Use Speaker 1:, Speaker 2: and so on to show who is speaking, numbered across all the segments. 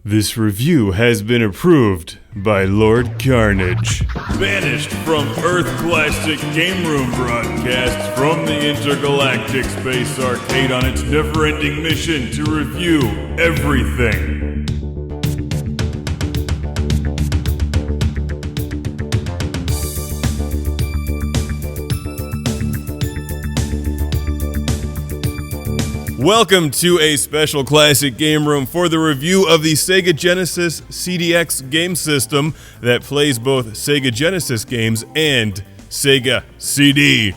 Speaker 1: This review has been approved by Lord Carnage.
Speaker 2: Banished from Earth Classic Game Room broadcasts from the Intergalactic Space Arcade on its never-ending mission to review everything.
Speaker 1: Welcome to a special Classic Game Room for the review of the Sega Genesis CDX game system that plays both Sega Genesis games and Sega CD.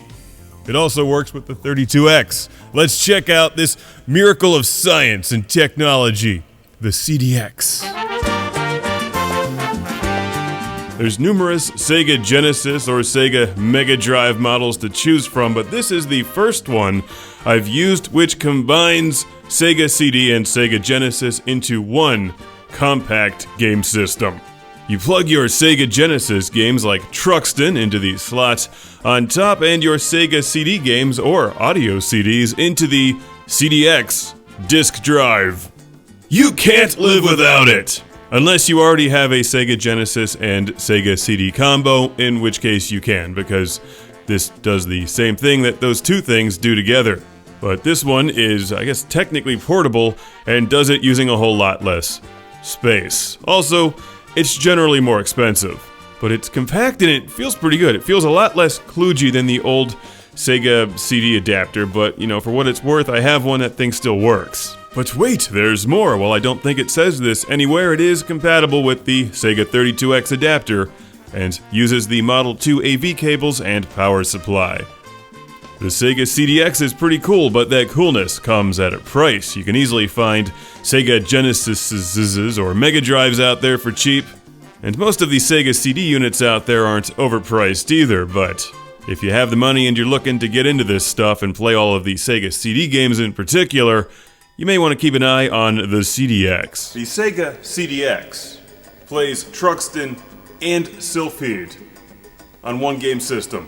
Speaker 1: It also works with the 32X. Let's check out this miracle of science and technology, the CDX. There's numerous Sega Genesis or Sega Mega Drive models to choose from, but this is the first one I've used which combines Sega CD and Sega Genesis into one compact game system. You plug your Sega Genesis games like Truxton into these slots on top and your Sega CD games or audio CDs into the CDX disk drive. You can't live without it! Unless you already have a Sega Genesis and Sega CD combo, in which case you can, because this does the same thing that those two things do together. But this one is, I guess, technically portable and does it using a whole lot less space. Also, it's generally more expensive, but it's compact and it feels pretty good. It feels a lot less kludgy than the old Sega CD adapter, but, you know, for what it's worth, I have one that thing still works. But wait, there's more. While I don't think it says this anywhere, it is compatible with the Sega 32X adapter and uses the Model 2 AV cables and power supply. The Sega CDX is pretty cool, but that coolness comes at a price. You can easily find Sega Genesises or Mega Drives out there for cheap, and most of the Sega CD units out there aren't overpriced either, but if you have the money and you're looking to get into this stuff and play all of the Sega CD games in particular, you may want to keep an eye on the CDX. The Sega CDX plays Truxton and Sylpheed on one game system,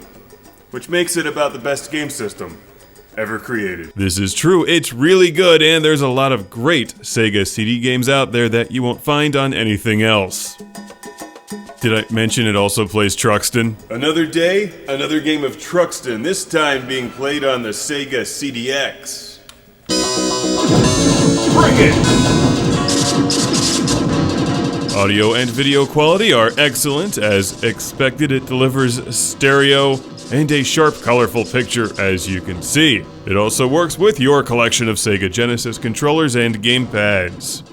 Speaker 1: which makes it about the best game system ever created. This is true, it's really good, and there's a lot of great Sega CD games out there that you won't find on anything else. Did I mention it also plays Truxton? Another day, another game of Truxton, this time being played on the Sega CDX. Bring it! Audio and video quality are excellent. As expected, it delivers stereo and a sharp, colorful picture, as you can see. It also works with your collection of Sega Genesis controllers and gamepads.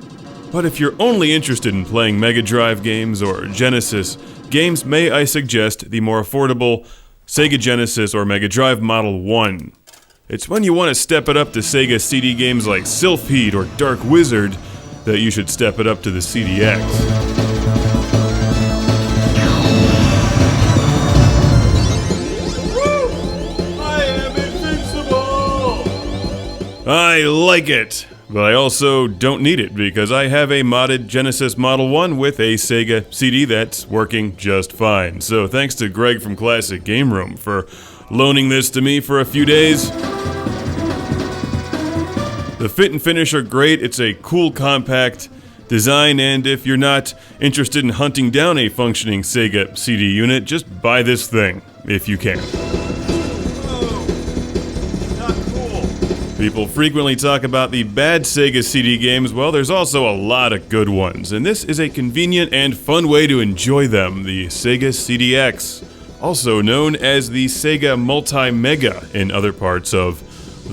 Speaker 1: But if you're only interested in playing Mega Drive games or Genesis games, may I suggest the more affordable Sega Genesis or Mega Drive Model 1. It's when you want to step it up to Sega CD games like Sylpheed or Dark Wizard that you should step it up to the CDX.
Speaker 2: I am invincible!
Speaker 1: I like it, but I also don't need it because I have a modded Genesis Model 1 with a Sega CD that's working just fine. So thanks to Greg from Classic Game Room for loaning this to me for a few days. The fit and finish are great, it's a cool compact design, and if you're not interested in hunting down a functioning Sega CD unit, just buy this thing, if you can.
Speaker 2: Whoa! Not cool.
Speaker 1: People frequently talk about the bad Sega CD games. Well, there's also a lot of good ones, and this is a convenient and fun way to enjoy them, the Sega CDX, also known as the Sega Multi-Mega in other parts of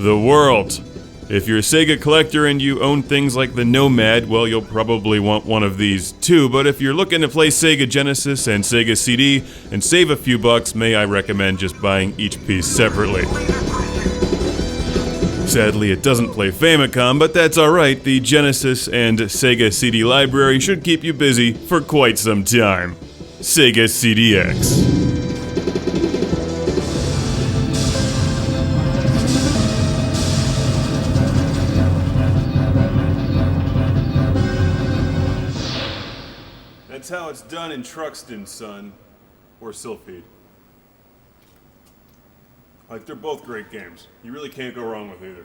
Speaker 1: the world. If you're a Sega collector and you own things like the Nomad, well, you'll probably want one of these too, but if you're looking to play Sega Genesis and Sega CD and save a few bucks, may I recommend just buying each piece separately. Sadly, it doesn't play Famicom, but that's alright. The Genesis and Sega CD library should keep you busy for quite some time. Sega CDX. That's how it's done in Truxton, son. Or Sylpheed. Like, they're both great games. You really can't go wrong with either.